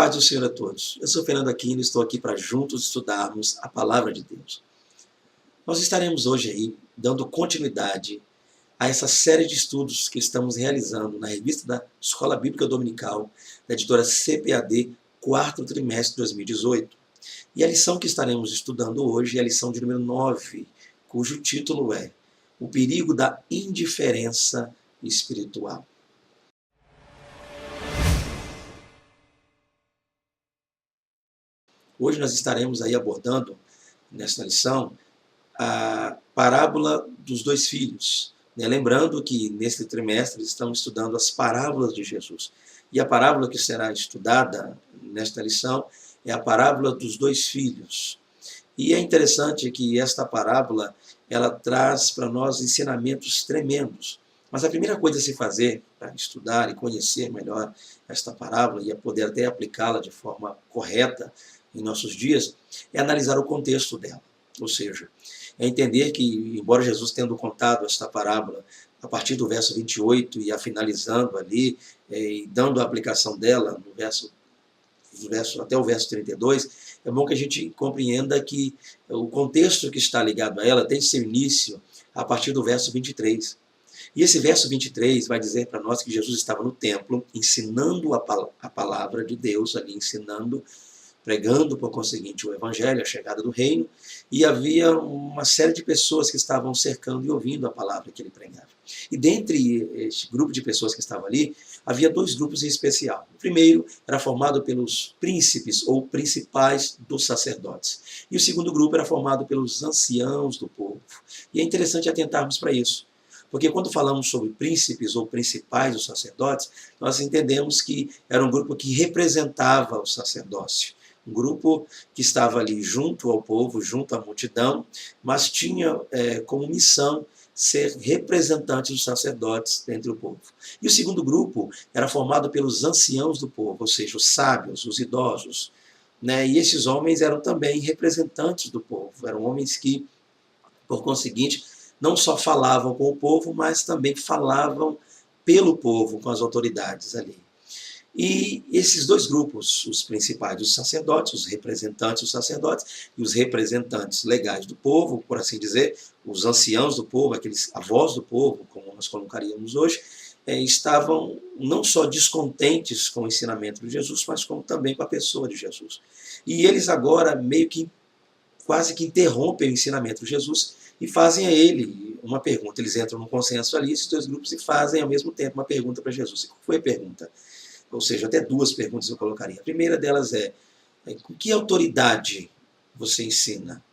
paz do Senhor a todos. Eu sou Fernando Aquino e estou aqui para juntos estudarmos a Palavra de Deus. Nós estaremos hoje aí dando continuidade a essa série de estudos que estamos realizando na revista da Escola Bíblica Dominical, da editora CPAD, quarto trimestre de 2018. E a lição que estaremos estudando hoje é a lição de número 9, cujo título é O Perigo da Indiferença Espiritual. Hoje nós estaremos aí abordando, nesta lição, a parábola dos dois filhos. Lembrando que neste trimestre estamos estudando as parábolas de Jesus. E a parábola que será estudada nesta lição é a parábola dos dois filhos. E é interessante que esta parábola ela traz para nós ensinamentos tremendos. Mas a primeira coisa a se fazer para estudar e conhecer melhor esta parábola e a poder até aplicá-la de forma correta em nossos dias, é analisar o contexto dela. Ou seja, é entender que, embora Jesus tendo contado esta parábola a partir do verso 28 e a finalizando ali, e dando a aplicação dela no verso até o verso 32, é bom que a gente compreenda que o contexto que está ligado a ela tem seu início a partir do verso 23. E esse verso 23 vai dizer para nós que Jesus estava no templo, ensinando a palavra de Deus, ali ensinando, pregando, por conseguinte, o evangelho, a chegada do reino, e havia uma série de pessoas que estavam cercando e ouvindo a palavra que ele pregava. E dentre este grupo de pessoas que estavam ali, havia dois grupos em especial. O primeiro era formado pelos príncipes ou principais dos sacerdotes. E o segundo grupo era formado pelos anciãos do povo. E é interessante atentarmos para isso. Porque quando falamos sobre príncipes ou principais dos sacerdotes, nós entendemos que era um grupo que representava o sacerdócio. Um grupo que estava ali junto ao povo, junto à multidão, mas tinha como missão ser representante dos sacerdotes entre o povo. E o segundo grupo era formado pelos anciãos do povo, ou seja, os sábios, os idosos. E esses homens eram também representantes do povo, eram homens que, por conseguinte, não só falavam com o povo, mas também falavam pelo povo, com as autoridades ali. E esses dois grupos, os principais dos sacerdotes, os representantes dos sacerdotes e os representantes legais do povo, por assim dizer, os anciãos do povo, a voz do povo, como nós colocaríamos hoje, estavam não só descontentes com o ensinamento de Jesus, mas como também com a pessoa de Jesus. E eles agora meio que quase que interrompem o ensinamento de Jesus e fazem a ele uma pergunta. Eles entram num consenso ali, esses dois grupos, e fazem ao mesmo tempo uma pergunta para Jesus. E qual foi a pergunta? Ou seja, até duas perguntas eu colocaria. A primeira delas é, com que autoridade você ensina?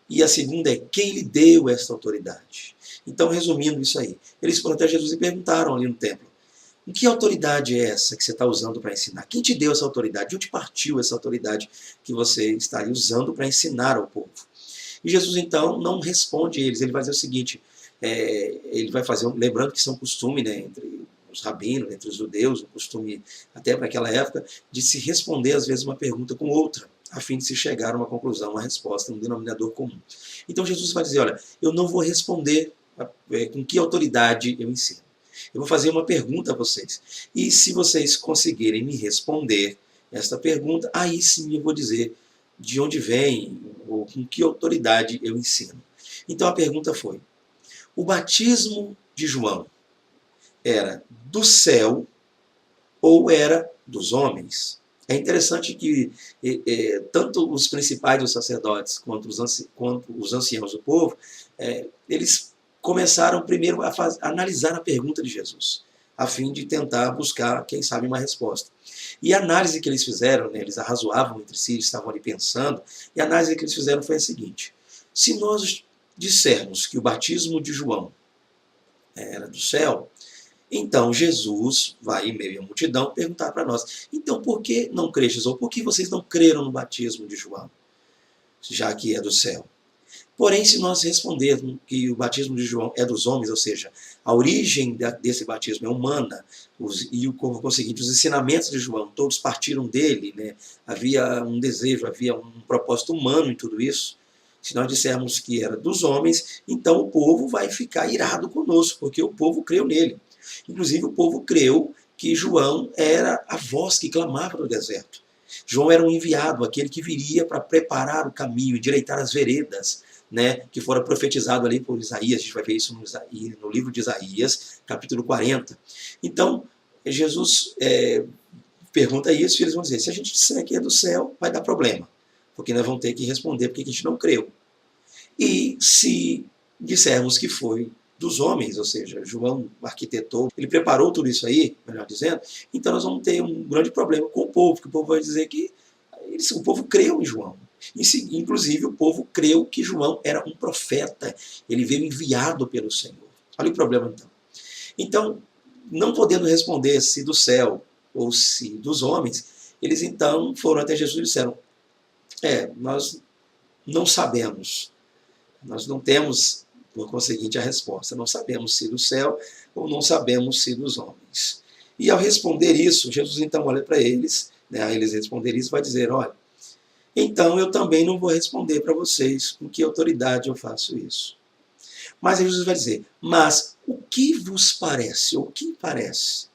E a segunda é, quem lhe deu essa autoridade? Então, resumindo isso aí, eles foram até Jesus e perguntaram ali no templo, com que autoridade é essa que você está usando para ensinar? Quem te deu essa autoridade? De onde partiu essa autoridade que você está usando para ensinar ao povo? E Jesus, então, não responde a eles. Ele vai dizer o seguinte, ele vai fazer, lembrando que isso é um costume, entre os rabinos, entre os judeus, um costume até para aquela época, de se responder às vezes uma pergunta com outra, a fim de se chegar a uma conclusão, uma resposta, um denominador comum. Então Jesus vai dizer, olha, eu não vou responder com que autoridade eu ensino. Eu vou fazer uma pergunta a vocês. E se vocês conseguirem me responder esta pergunta, aí sim eu vou dizer de onde vem ou com que autoridade eu ensino. Então a pergunta foi, o batismo de João era do céu ou era dos homens? É interessante que tanto os principais dos sacerdotes quanto os anciãos do povo, eles começaram primeiro a analisar a pergunta de Jesus, a fim de tentar buscar, quem sabe, uma resposta. E a análise que eles fizeram, eles arrazoavam entre si, estavam ali pensando, e a análise que eles fizeram foi a seguinte, se nós dissermos que o batismo de João era do céu, então Jesus vai, em meio à multidão, perguntar para nós, então por que não crestes, ou por que vocês não creram no batismo de João, já que é do céu? Porém, se nós respondermos que o batismo de João é dos homens, ou seja, a origem desse batismo é humana, e como conseguinte, os ensinamentos de João, todos partiram dele, havia um desejo, havia um propósito humano em tudo isso. Se nós dissermos que era dos homens, então o povo vai ficar irado conosco, porque o povo creu nele. Inclusive, o povo creu que João era a voz que clamava no deserto. João era um enviado, aquele que viria para preparar o caminho, endireitar as veredas, né, que fora profetizado ali por Isaías. A gente vai ver isso no livro de Isaías, capítulo 40. Então, Jesus pergunta isso e eles vão dizer, se a gente disser que é do céu, vai dar problema, porque nós vamos ter que responder porque a gente não creu. E se dissermos que foi dos homens, ou seja, João arquitetou, ele preparou tudo isso aí, melhor dizendo, então nós vamos ter um grande problema com o povo, porque o povo vai dizer que o povo creu em João. Inclusive, o povo creu que João era um profeta, ele veio enviado pelo Senhor. Olha o problema então. Então, não podendo responder se do céu ou se dos homens, eles então foram até Jesus e disseram, nós não sabemos, nós não temos, por conseguinte, a resposta. Não sabemos se do céu ou não sabemos se dos homens. E ao responder isso, Jesus então olha para eles, né, a eles responder isso, vai dizer, olha, então eu também não vou responder para vocês com que autoridade eu faço isso. Mas Jesus vai dizer, mas o que vos parece? O que parece?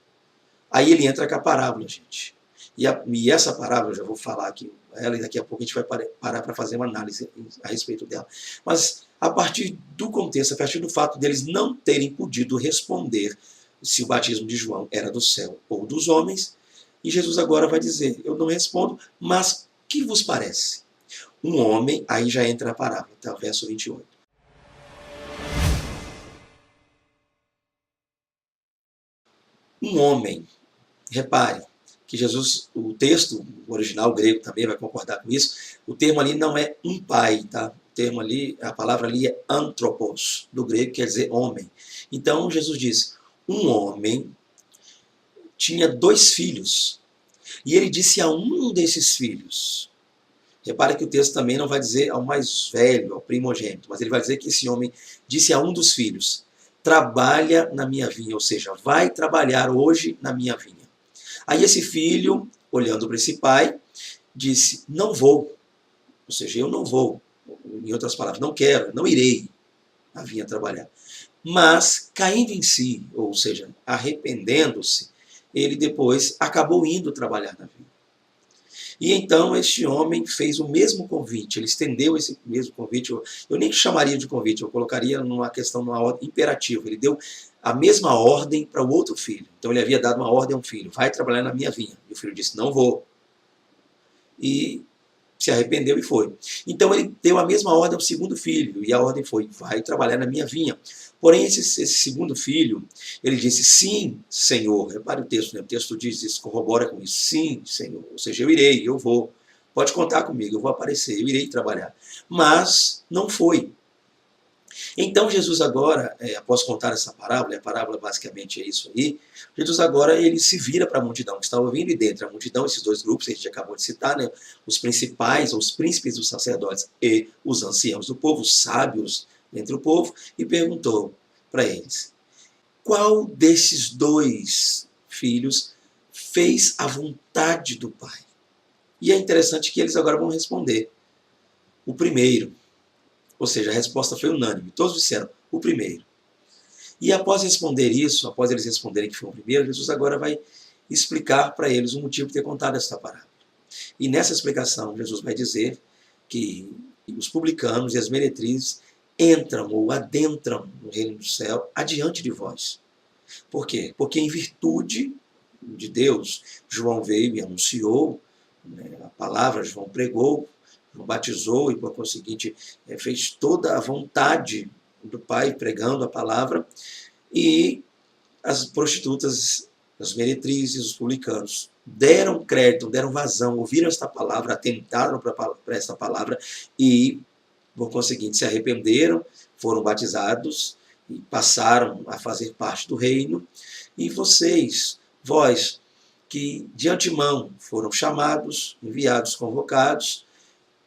Aí ele entra com a parábola, gente. E essa parábola, eu já vou falar aqui, ela, e daqui a pouco a gente vai parar para fazer uma análise a respeito dela. Mas a partir do contexto, a partir do fato deles não terem podido responder se o batismo de João era do céu ou dos homens, e Jesus agora vai dizer, eu não respondo, mas o que vos parece? Um homem, aí já entra a parábola, tá? Verso 28. Um homem, repare, que Jesus, o texto o original grego também vai concordar com isso, o termo ali não é um pai, tá? O termo ali, a palavra ali é anthropos, do grego, quer dizer homem. Então Jesus diz, um homem tinha 2 filhos, e ele disse a um desses filhos, repare que o texto também não vai dizer ao mais velho, ao primogênito, mas ele vai dizer que esse homem disse a um dos filhos, trabalha na minha vinha, ou seja, vai trabalhar hoje na minha vinha. Aí esse filho, olhando para esse pai, disse, não vou. Ou seja, eu não vou. Em outras palavras, não quero, não irei à vinha trabalhar. Mas, caindo em si, ou seja, arrependendo-se, ele depois acabou indo trabalhar na vinha. E então este homem fez o mesmo convite, ele estendeu esse mesmo convite, eu nem chamaria de convite, eu colocaria numa questão, numa ordem imperativa, ele deu a mesma ordem para o outro filho. Então ele havia dado uma ordem a um filho, vai trabalhar na minha vinha. E o filho disse, não vou. E se arrependeu e foi. Então ele deu a mesma ordem ao segundo filho, e a ordem foi, vai trabalhar na minha vinha. Porém, esse segundo filho, ele disse, sim, Senhor. Repare o texto, né? O texto diz isso, corrobora com isso. Sim, Senhor. Ou seja, eu irei, eu vou. Pode contar comigo, eu vou aparecer, eu irei trabalhar. Mas não foi. Então Jesus agora, após contar essa parábola, e a parábola basicamente é isso aí, Jesus agora ele se vira para a multidão que está ouvindo, e dentro da multidão, esses 2 grupos que a gente acabou de citar, né, os principais, os príncipes dos sacerdotes e os anciãos do povo, os sábios entre o povo, e perguntou para eles, qual desses 2 filhos fez a vontade do Pai? E é interessante que eles agora vão responder, o primeiro. Ou seja, a resposta foi unânime. Todos disseram, o primeiro. E após responder isso, após eles responderem que foi o primeiro, Jesus agora vai explicar para eles o motivo de ter contado essa parábola. E nessa explicação, Jesus vai dizer que os publicanos e as meretrizes entram ou adentram no reino do céu adiante de vós. Por quê? Porque em virtude de Deus, João veio e anunciou, né, a palavra, João pregou, batizou e, por conseguinte, fez toda a vontade do Pai pregando a palavra, e as prostitutas, as meretrizes, os publicanos deram crédito, deram vazão, ouviram esta palavra, atentaram para esta palavra e, por conseguinte, se arrependeram, foram batizados e passaram a fazer parte do reino. E vocês, vós, que de antemão foram chamados, enviados, convocados,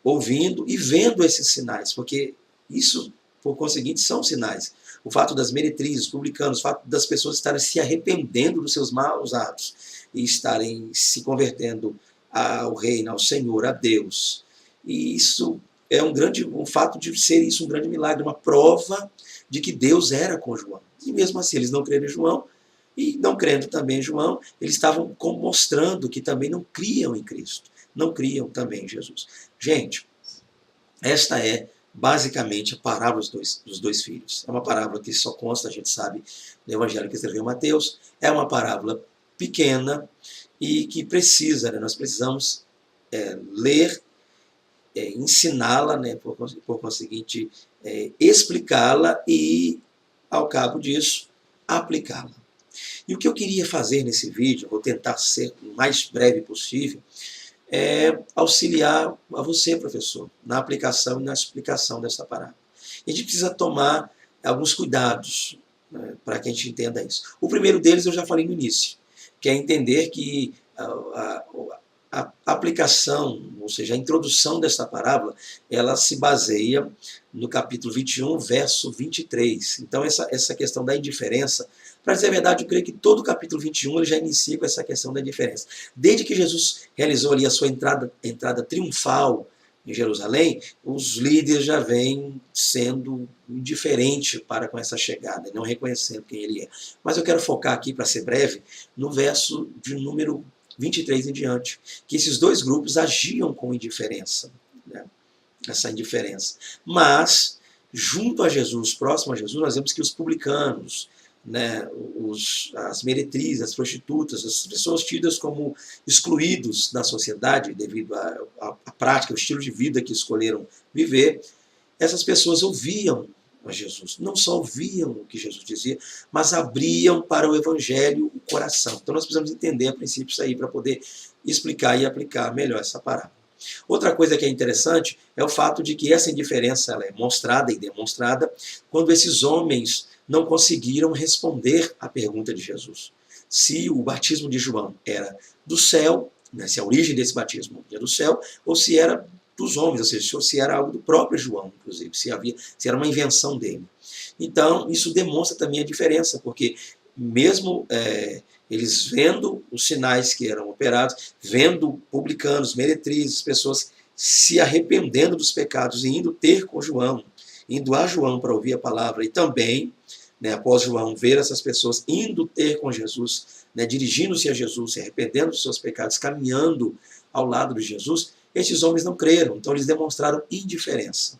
ouvindo e vendo esses sinais, porque isso, por conseguinte, são sinais. O fato das meretrizes, publicanos, o fato das pessoas estarem se arrependendo dos seus maus atos e estarem se convertendo ao reino, ao Senhor, a Deus. E isso é um fato de ser isso um grande milagre, uma prova de que Deus era com João. E mesmo assim, eles não creram em João, E não crendo também em João, eles estavam mostrando que também não criam em Cristo, não criam também em Jesus. Gente, esta é basicamente a parábola dos dois filhos. É uma parábola que só consta, a gente sabe, no Evangelho que escreveu Mateus. É uma parábola pequena e que precisa, né, nós precisamos ler, ensiná-la, né, por conseguinte, explicá-la e, ao cabo disso, aplicá-la. E o que eu queria fazer nesse vídeo, vou tentar ser o mais breve possível, é auxiliar a você, professor, na aplicação e na explicação dessa parábola. E a gente precisa tomar alguns cuidados, né, para que a gente entenda isso. O primeiro deles eu já falei no início, que é entender que a aplicação, ou seja, a introdução desta parábola, ela se baseia no capítulo 21, verso 23. Então, essa questão da indiferença, para dizer a verdade, eu creio que todo o capítulo 21 ele já inicia com essa questão da indiferença. Desde que Jesus realizou ali a sua entrada triunfal em Jerusalém, os líderes já vêm sendo indiferentes para com essa chegada, não reconhecendo quem ele é. Mas eu quero focar aqui, para ser breve, no verso de número 23 em diante, que esses dois grupos agiam com indiferença, né? Essa indiferença. Mas, junto a Jesus, próximo a Jesus, nós vemos que os publicanos, né, as meretrizes, as prostitutas, as pessoas tidas como excluídos da sociedade devido à prática, ao estilo de vida que escolheram viver, essas pessoas ouviam a Jesus. Não só ouviam o que Jesus dizia, mas abriam para o Evangelho o coração. Então nós precisamos entender a princípio isso aí para poder explicar e aplicar melhor essa parábola. Outra coisa que é interessante é o fato de que essa indiferença ela é mostrada e demonstrada quando esses homens não conseguiram responder à pergunta de Jesus. Se o batismo de João era do céu, né, se a origem desse batismo era do céu, ou se era dos homens, ou seja, se era algo do próprio João, inclusive, se era uma invenção dele. Então, isso demonstra também a diferença, porque mesmo eles vendo os sinais que eram operados, vendo publicanos, meretrizes, pessoas se arrependendo dos pecados e indo ter com João, indo a João para ouvir a palavra, e também, né, após João ver essas pessoas indo ter com Jesus, né, dirigindo-se a Jesus, se arrependendo dos seus pecados, caminhando ao lado de Jesus, esses homens não creram, então eles demonstraram indiferença.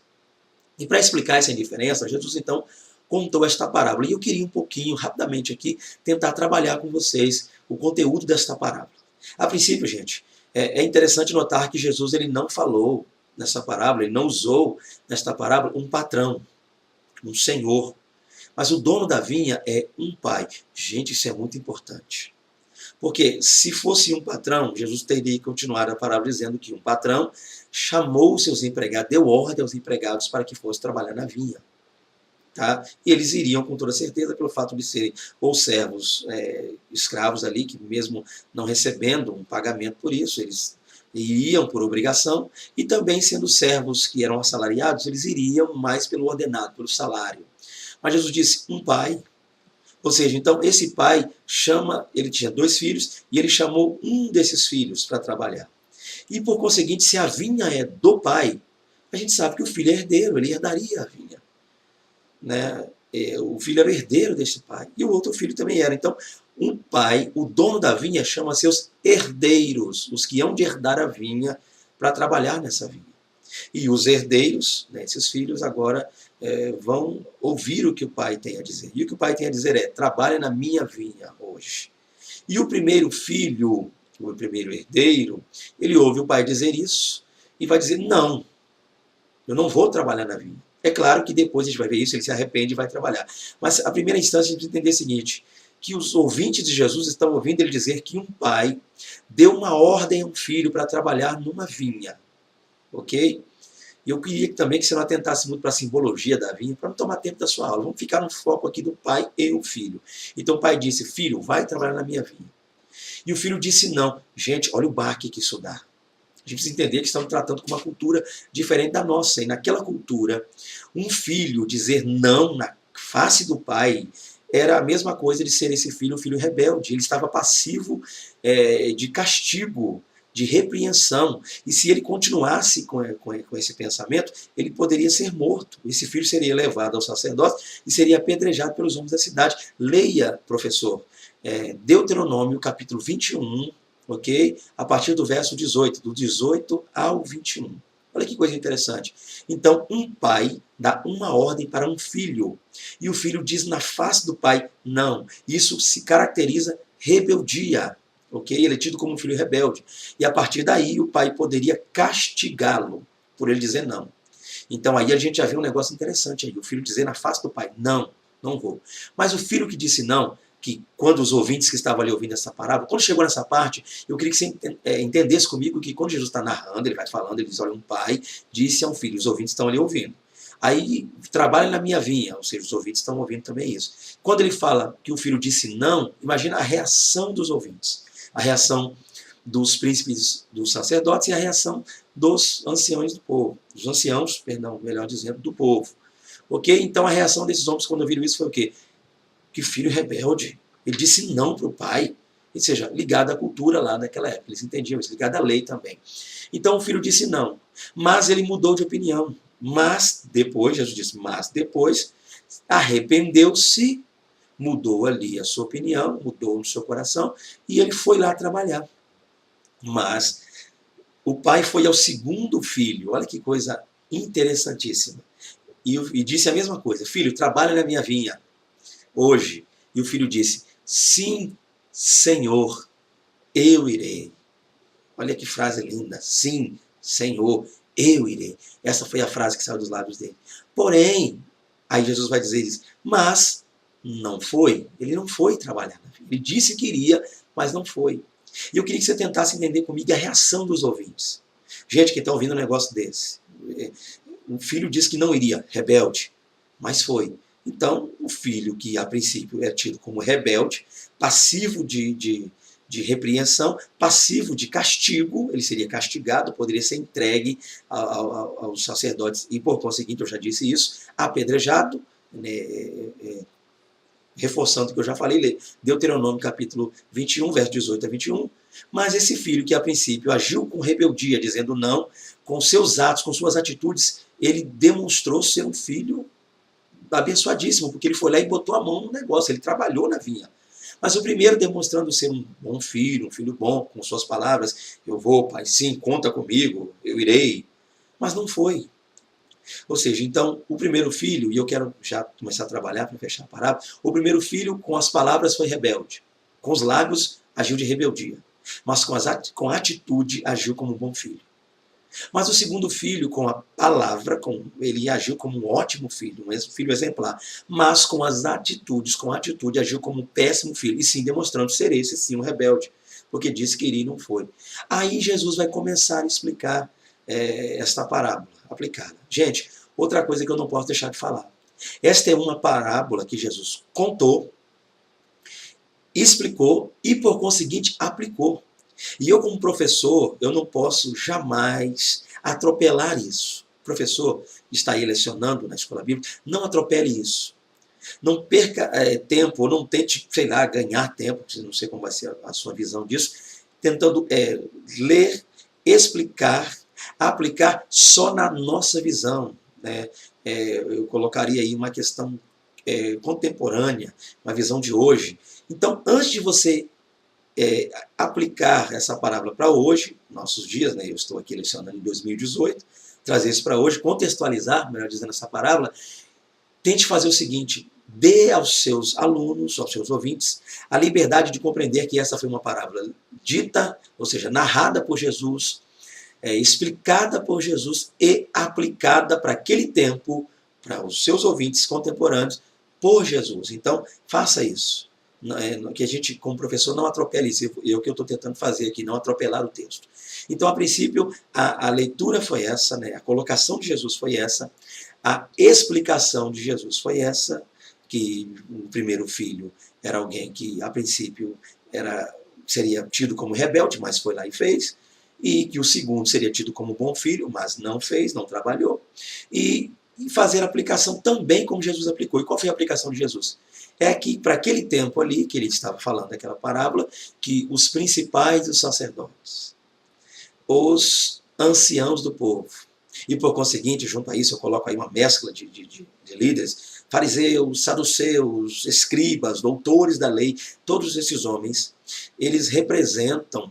E para explicar essa indiferença, Jesus então contou esta parábola. E eu queria um pouquinho, rapidamente aqui, tentar trabalhar com vocês o conteúdo desta parábola. A princípio, gente, é interessante notar que Jesus ele não falou nessa parábola, ele não usou nesta parábola um patrão, um senhor. Mas o dono da vinha é um pai. Gente, isso é muito importante. Porque se fosse um patrão, Jesus teria continuado a parábola dizendo que um patrão chamou os seus empregados, deu ordem aos empregados para que fossem trabalhar na vinha. Tá? E eles iriam com toda certeza pelo fato de serem ou servos escravos ali, que mesmo não recebendo um pagamento por isso, eles iriam por obrigação, e também sendo servos que eram assalariados, eles iriam mais pelo ordenado, pelo salário. Mas Jesus disse, um pai. Ou seja, então esse pai ele tinha 2 filhos, e ele chamou um desses filhos para trabalhar. E por conseguinte, se a vinha é do pai, a gente sabe que o filho é herdeiro, ele herdaria a vinha. Né? O filho era herdeiro desse pai, e o outro filho também era. Então, um pai, o dono da vinha, chama seus herdeiros, os que hão de herdar a vinha, para trabalhar nessa vinha. E os herdeiros, né, esses filhos, agora vão ouvir o que o pai tem a dizer. E o que o pai tem a dizer é, trabalha na minha vinha hoje. E o primeiro filho, o primeiro herdeiro, ele ouve o pai dizer isso, e vai dizer, não, eu não vou trabalhar na vinha. É claro que depois a gente vai ver isso, ele se arrepende e vai trabalhar. Mas a primeira instância a gente precisa entender o seguinte, que os ouvintes de Jesus estão ouvindo ele dizer que um pai deu uma ordem a um filho para trabalhar numa vinha. Ok? E eu queria também que você não atentasse muito para a simbologia da vinha, para não tomar tempo da sua aula. Vamos ficar no foco aqui do pai e o filho. Então o pai disse, filho, vai trabalhar na minha vinha. E o filho disse não. Gente, olha o baque que isso dá. A gente precisa entender que estamos tratando com uma cultura diferente da nossa. E naquela cultura, um filho dizer não na face do pai era a mesma coisa de ser esse filho um filho rebelde. Ele estava passivo de castigo de repreensão. E se ele continuasse com esse pensamento, ele poderia ser morto. Esse filho seria levado ao sacerdócio e seria apedrejado pelos homens da cidade. Leia, professor, Deuteronômio, capítulo 21, ok? A partir do verso 18, do 18 ao 21. Olha que coisa interessante. Então, um pai dá uma ordem para um filho, e o filho diz na face do pai, não. Isso se caracteriza rebeldia, ok? Ele é tido como um filho rebelde. E a partir daí, o pai poderia castigá-lo por ele dizer não. Então, aí a gente já vê um negócio interessante aí. O filho dizer na face do pai, não, não vou. Mas o filho que disse não, que quando os ouvintes que estavam ali ouvindo essa parábola, quando chegou nessa parte, eu queria que você entendesse comigo que quando Jesus está narrando, ele vai falando, ele diz, olha, um pai disse a um filho, os ouvintes estão ali ouvindo. Aí, trabalha na minha vinha, ou seja, os ouvintes estão ouvindo também isso. Quando ele fala que o filho disse não, imagina a reação dos ouvintes, a reação dos príncipes dos sacerdotes e a reação dos anciãos do povo, dos anciãos, perdão, melhor dizendo, do povo. Ok? Então a reação desses homens quando ouviram isso foi o quê? Que filho rebelde. Ele disse não para o pai, ou seja, ligado à cultura lá naquela época. Eles entendiam isso, ligado à lei também. Então o filho disse não, mas ele mudou de opinião. Mas depois, Jesus disse, mas depois arrependeu-se, mudou ali a sua opinião, mudou no seu coração, e ele foi lá trabalhar. Mas o pai foi ao segundo filho, olha que coisa interessantíssima, e disse a mesma coisa, filho, trabalha na minha vinha hoje. E o filho disse, sim, Senhor, eu irei. Olha que frase linda, sim, Senhor, eu irei. Essa foi a frase que saiu dos lábios dele. Porém, aí Jesus vai dizer isso, mas não foi, ele não foi trabalhar na vinha. Ele disse que iria, mas não foi. E eu queria que você tentasse entender comigo a reação dos ouvintes. Gente que está ouvindo um negócio desse. O filho disse que não iria, rebelde, mas foi. Então, o filho que a princípio é tido como rebelde, passivo de repreensão, passivo de castigo, ele seria castigado, poderia ser entregue aos sacerdotes e, por conseguinte, eu já disse isso, apedrejado, reforçando o que eu já falei, Deuteronômio capítulo 21, verso 18 a 21, mas esse filho que a princípio agiu com rebeldia, dizendo não, com seus atos, com suas atitudes, ele demonstrou ser um filho abençoadíssimo, porque ele foi lá e botou a mão no negócio, ele trabalhou na vinha. Mas o primeiro demonstrando ser um bom filho, um filho bom, com suas palavras, eu vou, pai, sim, conta comigo, eu irei, mas não foi. Ou seja, então, o primeiro filho, e eu quero já começar a trabalhar para fechar a parábola, o primeiro filho com as palavras foi rebelde, com os lábios agiu de rebeldia, mas com a atitude agiu como um bom filho. Mas o segundo filho, com a palavra, ele agiu como um ótimo filho, um filho exemplar. Mas com as atitudes, com a atitude, agiu como um péssimo filho. E sim, demonstrando ser esse sim um rebelde, porque disse que iria e não foi. Aí Jesus vai começar a explicar esta parábola aplicada. Gente, outra coisa que eu não posso deixar de falar. Esta é uma parábola que Jesus contou, explicou e, por conseguinte, aplicou. E eu, como professor, eu não posso jamais atropelar isso. O professor está aí lecionando na escola bíblica, não atropele isso. Não perca tempo, ou não tente, sei lá, ganhar tempo, não sei como vai ser a sua visão disso, tentando ler, explicar, aplicar só na nossa visão. Né? Eu colocaria aí uma questão contemporânea, uma visão de hoje. Então, antes de você aplicar essa parábola para hoje, nossos dias, né? Eu estou aqui lecionando em 2018, trazer isso para hoje, contextualizar, melhor dizendo, essa parábola, tente fazer o seguinte, dê aos seus alunos, aos seus ouvintes, a liberdade de compreender que essa foi uma parábola dita, ou seja, narrada por Jesus, explicada por Jesus e aplicada para aquele tempo, para os seus ouvintes contemporâneos, por Jesus. Então, faça isso. Que a gente, como professor, não atropele isso. É o que eu estou tentando fazer aqui, não atropelar o texto. Então, a princípio, a leitura foi essa, né? A colocação de Jesus foi essa, a explicação de Jesus foi essa, que o primeiro filho era alguém que, a princípio, seria tido como rebelde, mas foi lá e fez, e que o segundo seria tido como bom filho, mas não fez, não trabalhou, e fazer a aplicação também como Jesus aplicou. E qual foi a aplicação de Jesus? É que, para aquele tempo ali, que ele estava falando daquela parábola, que os principais dos sacerdotes, os anciãos do povo. E por conseguinte, junto a isso, eu coloco aí uma mescla de líderes, fariseus, saduceus, escribas, doutores da lei, todos esses homens, eles representam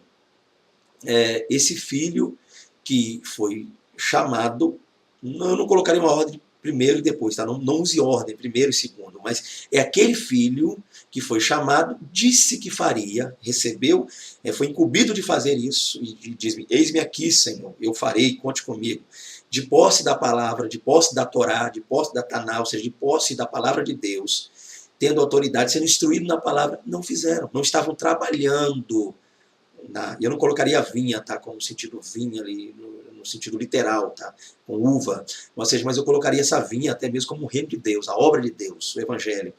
esse filho que foi chamado, eu não colocaria uma ordem primeiro e depois, tá? Não use ordem, primeiro e segundo, mas é aquele filho que foi chamado, disse que faria, recebeu, foi incumbido de fazer isso, e diz-me, eis-me aqui, Senhor, eu farei, conte comigo. De posse da palavra, de posse da Torá, de posse da Taná, ou seja, de posse da palavra de Deus, tendo autoridade, sendo instruído na palavra, não fizeram, não estavam trabalhando. Eu não colocaria vinha, tá, com o sentido vinha ali, no sentido literal, tá, com uva, ou seja, mas eu colocaria essa vinha até mesmo como o reino de Deus, a obra de Deus, o evangelho.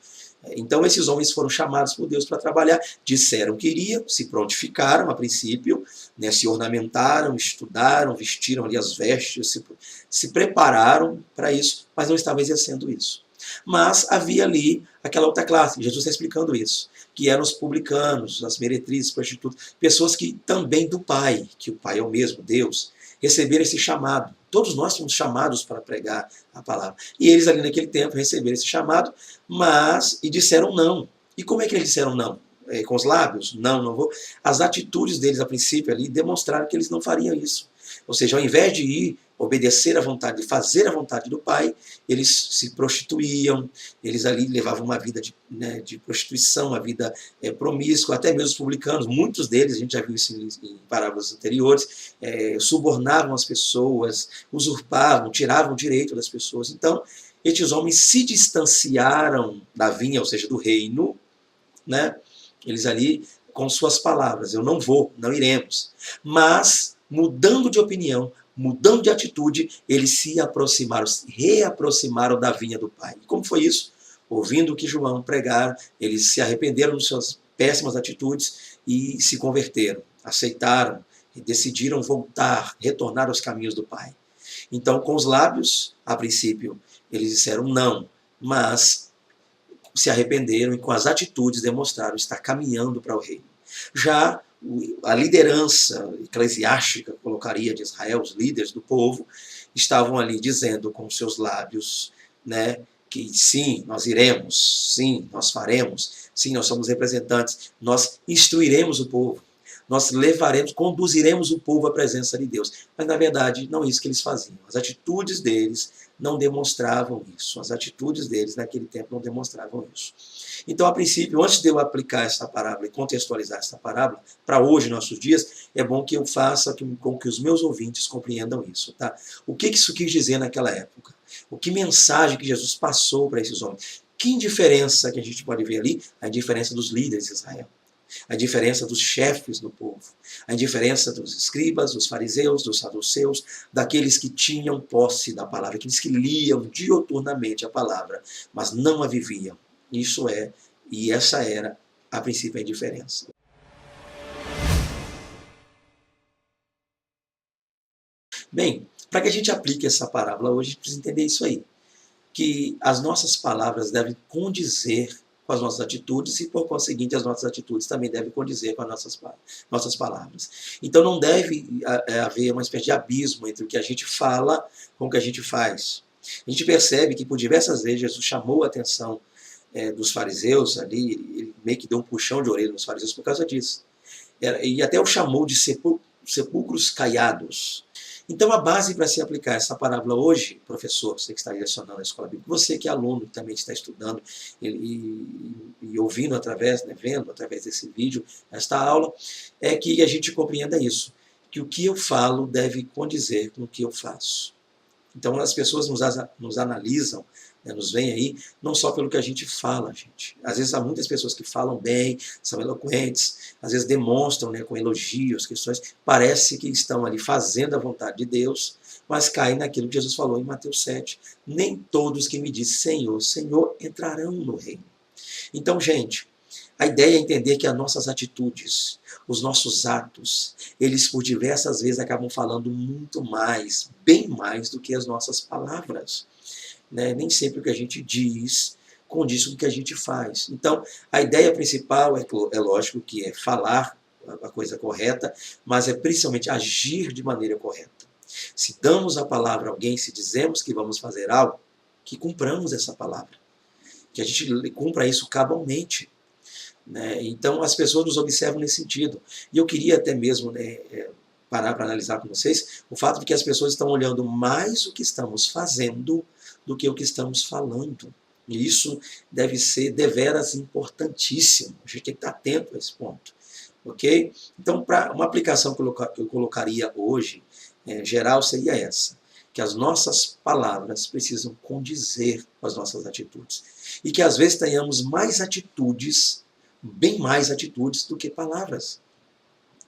Então esses homens foram chamados por Deus para trabalhar, disseram que iriam, se prontificaram a princípio, né, se ornamentaram, estudaram, vestiram ali as vestes, se prepararam para isso, mas não estavam exercendo isso. Mas havia ali aquela outra classe, Jesus está explicando isso, que eram os publicanos, as meretrizes, prostitutas, pessoas que também do Pai, que o Pai é o mesmo, Deus, receberam esse chamado. Todos nós fomos chamados para pregar a palavra. E eles ali naquele tempo receberam esse chamado, e disseram não. E como é que eles disseram não? Com os lábios? Não, não vou. As atitudes deles a princípio ali demonstraram que eles não fariam isso. Ou seja, ao invés de ir obedecer à vontade, de fazer a vontade do Pai, eles se prostituíam, eles ali levavam uma vida de prostituição, uma vida promíscua, até mesmo os publicanos, muitos deles, a gente já viu isso em parábolas anteriores, subornavam as pessoas, usurpavam, tiravam o direito das pessoas. Então, estes homens se distanciaram da vinha, ou seja, do reino, né? Eles ali, com suas palavras, eu não vou, não iremos. Mas, mudando de opinião, mudando de atitude, eles se aproximaram, se reaproximaram da vinha do Pai. E como foi isso? Ouvindo o que João pregar, eles se arrependeram de suas péssimas atitudes e se converteram, aceitaram, decidiram voltar, retornar aos caminhos do Pai. Então, com os lábios, a princípio, eles disseram não, mas se arrependeram e com as atitudes demonstraram estar caminhando para o reino. Já a liderança eclesiástica, colocaria, de Israel, os líderes do povo, estavam ali dizendo com seus lábios, né, que sim, nós iremos, sim, nós faremos, sim, nós somos representantes, nós instruiremos o povo, nós levaremos, conduziremos o povo à presença de Deus. Mas, na verdade, não é isso que eles faziam. As atitudes deles não demonstravam isso. As atitudes deles naquele tempo não demonstravam isso. Então, a princípio, antes de eu aplicar essa parábola e contextualizar essa parábola, para hoje, nossos dias, é bom que eu faça com que os meus ouvintes compreendam isso. Tá? O que isso quis dizer naquela época? O que mensagem que Jesus passou para esses homens? Que indiferença que a gente pode ver ali? A indiferença dos líderes de Israel. A indiferença dos chefes do povo, a indiferença dos escribas, dos fariseus, dos saduceus, daqueles que tinham posse da palavra, aqueles que liam dioturnamente a palavra, mas não a viviam. Isso e essa era, a princípio, a indiferença. Bem, para que a gente aplique essa parábola hoje, a gente precisa entender isso aí, que as nossas palavras devem condizer com as nossas atitudes e, por conseguinte, as nossas atitudes também devem condizer com as nossas palavras. Então não deve haver uma espécie de abismo entre o que a gente fala com o que a gente faz. A gente percebe que por diversas vezes Jesus chamou a atenção dos fariseus ali, ele meio que deu um puxão de orelha nos fariseus por causa disso. E até o chamou de sepulcros caiados. Então, a base para se aplicar essa parábola hoje, professor, você que está lecionando na escola bíblica, você que é aluno, que também está estudando e ouvindo através, vendo através desse vídeo, esta aula, é que a gente compreenda isso, que o que eu falo deve condizer com o que eu faço. Então, as pessoas nos analisam, nos veem aí, não só pelo que a gente fala, gente. Às vezes há muitas pessoas que falam bem, são eloquentes, às vezes demonstram com elogios, questões, parece que estão ali fazendo a vontade de Deus, mas caem naquilo que Jesus falou em Mateus 7. Nem todos que me dizem Senhor, Senhor entrarão no reino. Então, gente, a ideia é entender que as nossas atitudes, os nossos atos, eles por diversas vezes acabam falando muito mais, bem mais do que as nossas palavras. Nem sempre o que a gente diz condiz com o que a gente faz. Então, a ideia principal é lógico que é falar a coisa correta, mas é principalmente agir de maneira correta. Se damos a palavra a alguém, se dizemos que vamos fazer algo, que cumpramos essa palavra. Que a gente cumpra isso cabalmente. Né? Então, as pessoas nos observam nesse sentido. E eu queria até mesmo, né, parar para analisar com vocês o fato de que as pessoas estão olhando mais o que estamos fazendo do que o que estamos falando. E isso deve ser deveras importantíssimo. A gente tem que estar atento a esse ponto. Ok? Então, para uma aplicação que eu colocaria hoje, geral, seria essa. Que as nossas palavras precisam condizer com as nossas atitudes. E que às vezes tenhamos mais atitudes, bem mais atitudes do que palavras.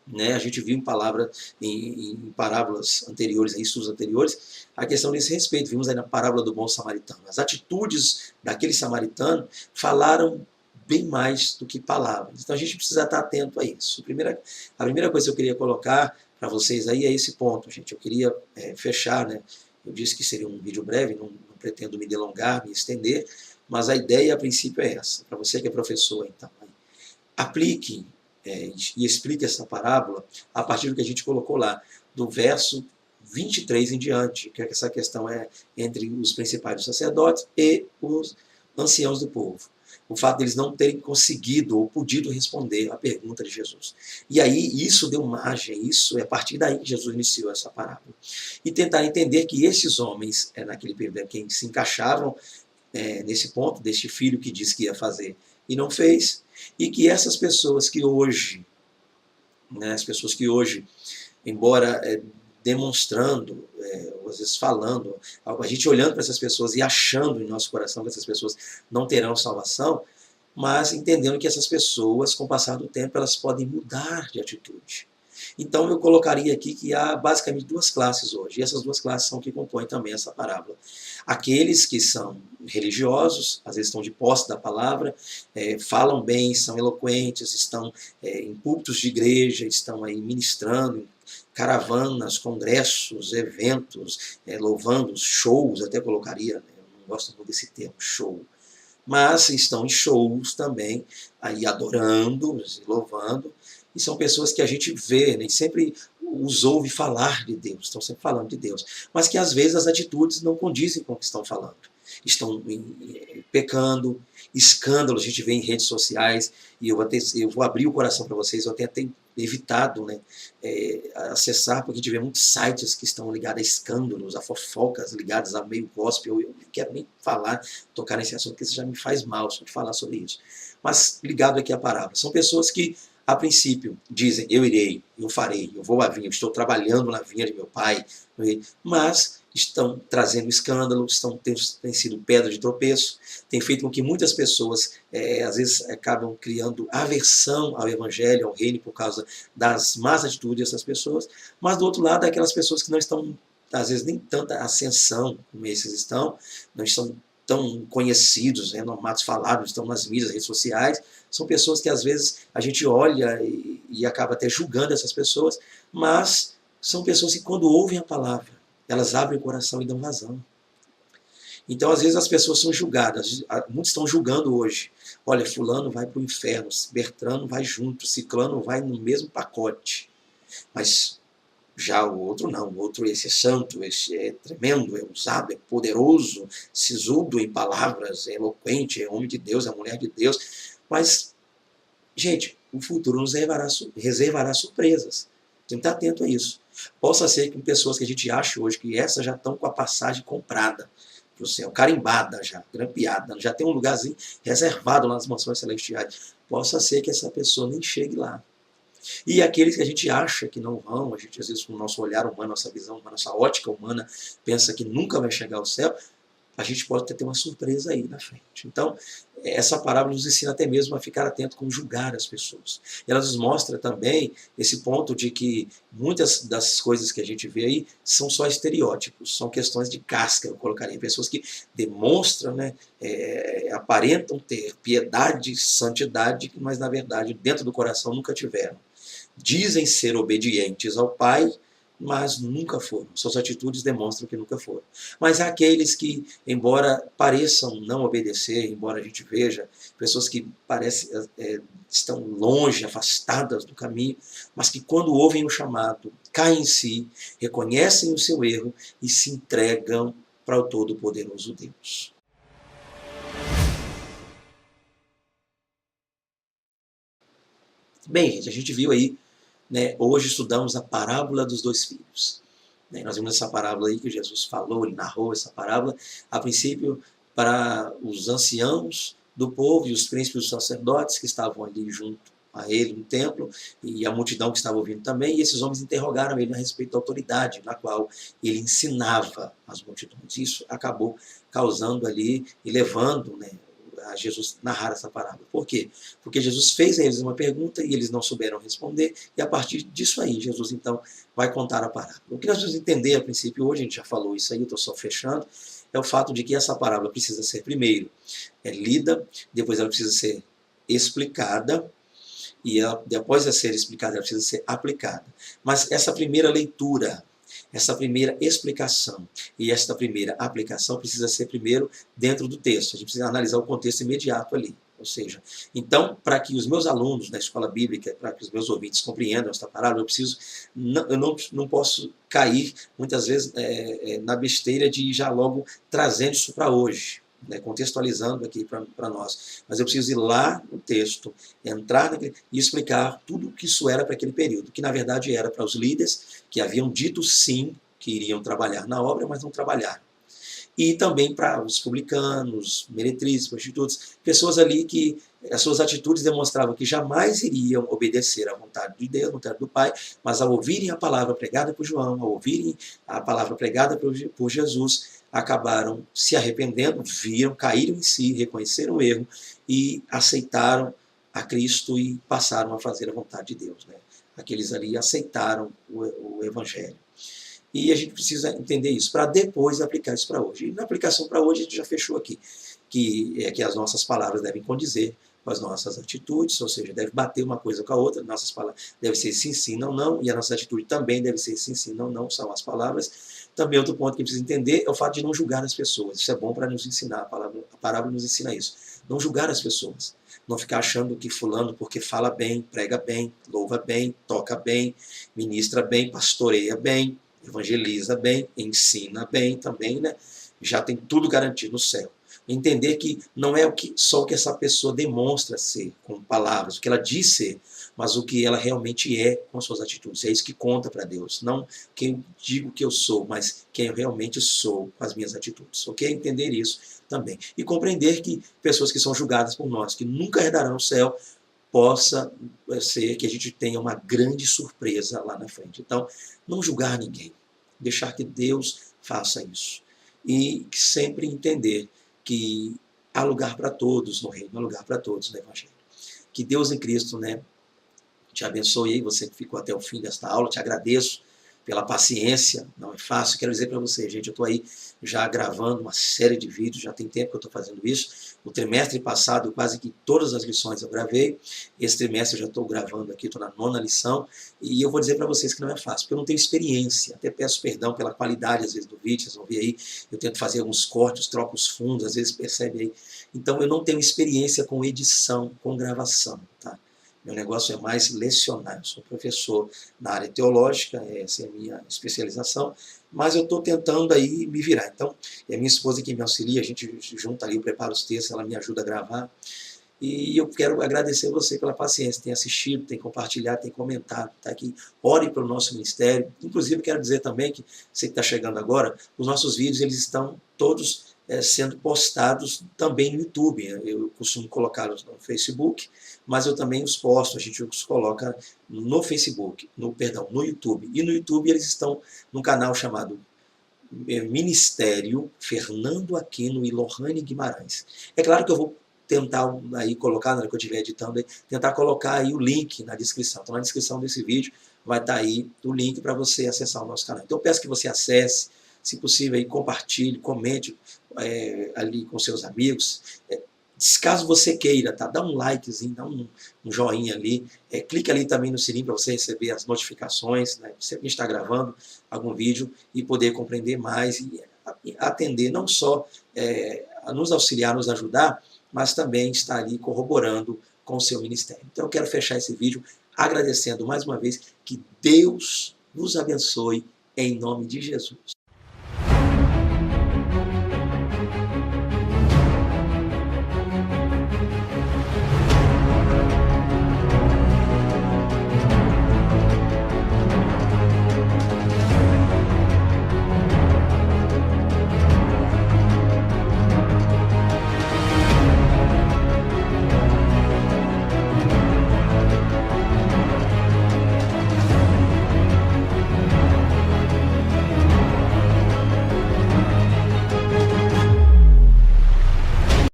Né? A gente viu em parábolas anteriores, em estudos anteriores, a questão desse respeito. Vimos aí na parábola do bom samaritano. As atitudes daquele samaritano falaram bem mais do que palavras. Então a gente precisa estar atento a isso. A primeira coisa que eu queria colocar para vocês aí é esse ponto, gente. Eu queria fechar, né? Eu disse que seria um vídeo breve, não pretendo me delongar, me estender, mas a ideia a princípio é essa. Para você que é professor, então, aplique e explique essa parábola a partir do que a gente colocou lá, do verso 23 em diante, que essa questão é entre os principais sacerdotes e os anciãos do povo. O fato deles não terem conseguido ou podido responder à pergunta de Jesus. E aí isso deu margem, isso é a partir daí que Jesus iniciou essa parábola. E tentar entender que esses homens, naquele período, quem se encaixavam nesse ponto, deste filho que disse que ia fazer e não fez, e que essas pessoas que hoje, embora demonstrando, ou às vezes falando, a gente olhando para essas pessoas e achando em nosso coração que essas pessoas não terão salvação, mas entendendo que essas pessoas, com o passar do tempo, elas podem mudar de atitude. Então eu colocaria aqui que há basicamente duas classes hoje, e essas duas classes são que compõem também essa parábola. Aqueles que são religiosos, às vezes estão de posse da palavra, falam bem, são eloquentes, estão em púlpitos de igreja, estão aí ministrando em caravanas, congressos, eventos, louvando, shows, até colocaria, né? Eu não gosto muito desse termo, show, mas estão em shows também, aí adorando, louvando, e são pessoas que a gente vê, nem sempre os ouve falar de Deus, estão sempre falando de Deus, mas que às vezes as atitudes não condizem com o que estão falando. Estão pecando, escândalos, a gente vê em redes sociais, e eu vou abrir o coração para vocês, eu tenho até evitado, né, acessar, porque a gente vê muitos sites que estão ligados a escândalos, a fofocas, ligados a meio gospel. Eu não quero nem tocar nesse assunto, porque isso já me faz mal só de falar sobre isso. Mas ligado aqui à parábola, são pessoas que a princípio dizem, eu irei, eu farei, eu vou à vinha, eu estou trabalhando na vinha de meu pai, mas estão trazendo escândalo, têm sido pedra de tropeço, tem feito com que muitas pessoas, às vezes, acabam criando aversão ao evangelho, ao reino, por causa das más atitudes dessas pessoas, mas do outro lado, aquelas pessoas que não estão, às vezes, nem tanta ascensão como esses estão, não estão tão conhecidos, renommados, falados, estão nas mídias, redes sociais, são pessoas que às vezes a gente olha e acaba até julgando essas pessoas, mas são pessoas que quando ouvem a palavra, elas abrem o coração e dão vazão. Então às vezes as pessoas são julgadas, muitos estão julgando hoje, olha, fulano vai para o inferno, Bertrano vai junto, Ciclano vai no mesmo pacote, mas já o outro não, o outro esse é santo, esse é tremendo, é usado, é poderoso, sisudo em palavras, é eloquente, é homem de Deus, é mulher de Deus. Mas, gente, o futuro nos reservará surpresas. Tem que estar atento a isso. Possa ser que pessoas que a gente acha hoje que essas já estão com a passagem comprada para o céu, carimbada já, grampeada, já tem um lugarzinho reservado lá nas mansões celestiais. Possa ser que essa pessoa nem chegue lá. E aqueles que a gente acha que não vão, a gente às vezes com o nosso olhar humano, nossa visão humana, nossa ótica humana, pensa que nunca vai chegar ao céu, a gente pode ter uma surpresa aí na frente. Então, essa parábola nos ensina até mesmo a ficar atento com julgar as pessoas. E ela nos mostra também esse ponto de que muitas das coisas que a gente vê aí são só estereótipos, são questões de casca, eu colocaria. Pessoas que demonstram, né, aparentam ter piedade, santidade, mas na verdade dentro do coração nunca tiveram. Dizem ser obedientes ao Pai, mas nunca foram. Suas atitudes demonstram que nunca foram. Mas há aqueles que, embora pareçam não obedecer, embora a gente veja pessoas que parecem estão longe, afastadas do caminho, mas que quando ouvem o chamado, caem em si, reconhecem o seu erro e se entregam para o Todo-Poderoso Deus. Bem, gente, a gente viu aí, né, hoje estudamos a parábola dos dois filhos. Nós vimos essa parábola aí que Jesus falou, ele narrou essa parábola, a princípio para os anciãos do povo e os príncipes dos sacerdotes que estavam ali junto a ele no templo, e a multidão que estava ouvindo também, e esses homens interrogaram ele a respeito da autoridade na qual ele ensinava as multidões. Isso acabou causando ali e levando, né, a Jesus narrar essa parábola. Por quê? Porque Jesus fez a eles uma pergunta e eles não souberam responder, e a partir disso aí, Jesus então vai contar a parábola. O que nós precisamos entender a princípio hoje, a gente já falou isso aí, eu estou só fechando, é o fato de que essa parábola precisa ser primeiro lida, depois ela precisa ser explicada, e ela, depois de ser explicada, ela precisa ser aplicada. Mas essa primeira leitura, essa primeira explicação e esta primeira aplicação precisa ser primeiro dentro do texto. A gente precisa analisar o contexto imediato ali. Ou seja, então, para que os meus alunos na escola bíblica, para que os meus ouvintes compreendam esta parábola, eu não posso cair, muitas vezes, na besteira de ir já logo trazendo isso para hoje, né, contextualizando aqui para nós. Mas eu preciso ir lá no texto, entrar naquele, e explicar tudo o que isso era para aquele período, que na verdade era para os líderes que haviam dito sim que iriam trabalhar na obra, mas não trabalharam. E também para os publicanos, meretrizes, prostitutas, pessoas ali que as suas atitudes demonstravam que jamais iriam obedecer à vontade de Deus, à vontade do Pai, mas ao ouvirem a palavra pregada por João, ao ouvirem a palavra pregada por Jesus, acabaram se arrependendo, viram, caíram em si, reconheceram o erro e aceitaram a Cristo e passaram a fazer a vontade de Deus, né? Aqueles ali aceitaram o Evangelho. E a gente precisa entender isso, para depois aplicar isso para hoje. E na aplicação para hoje, a gente já fechou aqui, que as nossas palavras devem condizer com as nossas atitudes, ou seja, deve bater uma coisa com a outra, nossas palavras devem ser sim, sim, não, não, e a nossa atitude também deve ser sim, sim, não, não, são as palavras. Também outro ponto que a gente precisa entender é o fato de não julgar as pessoas. Isso é bom para nos ensinar, a parábola nos ensina isso. Não julgar as pessoas. Não ficar achando que fulano, porque fala bem, prega bem, louva bem, toca bem, ministra bem, pastoreia bem, evangeliza bem, ensina bem também, né? Já tem tudo garantido no céu. Entender que não é só o que essa pessoa demonstra ser com palavras, o que ela diz ser, mas o que ela realmente é com suas atitudes. É isso que conta para Deus. Não quem eu digo que eu sou, mas quem eu realmente sou com as minhas atitudes. Ok? Entender isso também. E compreender que pessoas que são julgadas por nós, que nunca herdarão o céu, possa ser que a gente tenha uma grande surpresa lá na frente. Então, não julgar ninguém. Deixar que Deus faça isso. E sempre entender que há lugar para todos no reino, há lugar para todos no Evangelho. Que Deus em Cristo, né, te abençoe aí, você que ficou até o fim desta aula, te agradeço pela paciência, não é fácil. Quero dizer para você, gente, eu estou aí já gravando uma série de vídeos, já tem tempo que eu estou fazendo isso. O trimestre passado, quase que todas as lições eu gravei. Esse trimestre eu já estou gravando aqui, estou na 9ª lição, e eu vou dizer para vocês que não é fácil, porque eu não tenho experiência. Até peço perdão pela qualidade, às vezes, do vídeo, vocês vão ver aí, eu tento fazer alguns cortes, troco os fundos, às vezes percebe aí. Então, eu não tenho experiência com edição, com gravação, tá? Meu negócio é mais lecionar. Eu sou professor na área teológica, essa é a minha especialização, mas eu estou tentando aí me virar. Então, é minha esposa que me auxilia, a gente junta ali, eu preparo os textos, ela me ajuda a gravar. E eu quero agradecer você pela paciência, tem assistido, tem compartilhado, tem comentado, tá aqui. Ore para o nosso ministério. Inclusive, quero dizer também que você que está chegando agora, os nossos vídeos eles estão todos sendo postados também no YouTube. Eu costumo colocá-los no Facebook, mas eu também os posto, a gente os coloca no Facebook, no YouTube. E no YouTube eles estão num canal chamado Ministério Fernando Aquino e Lohane Guimarães. É claro que eu vou tentar aí colocar, na hora que eu estiver editando, tentar colocar aí o link na descrição. Então, na descrição desse vídeo vai estar aí o link para você acessar o nosso canal. Então, eu peço que você acesse, se possível, aí, compartilhe, comente ali com seus amigos. Caso você queira, tá? Dá um likezinho, dá um joinha ali. Clique ali também no sininho para você receber as notificações, né? Sempre que está gravando algum vídeo e poder compreender mais e atender, não só a nos auxiliar, nos ajudar, mas também está ali corroborando com o seu ministério. Então eu quero fechar esse vídeo agradecendo mais uma vez, que Deus nos abençoe em nome de Jesus.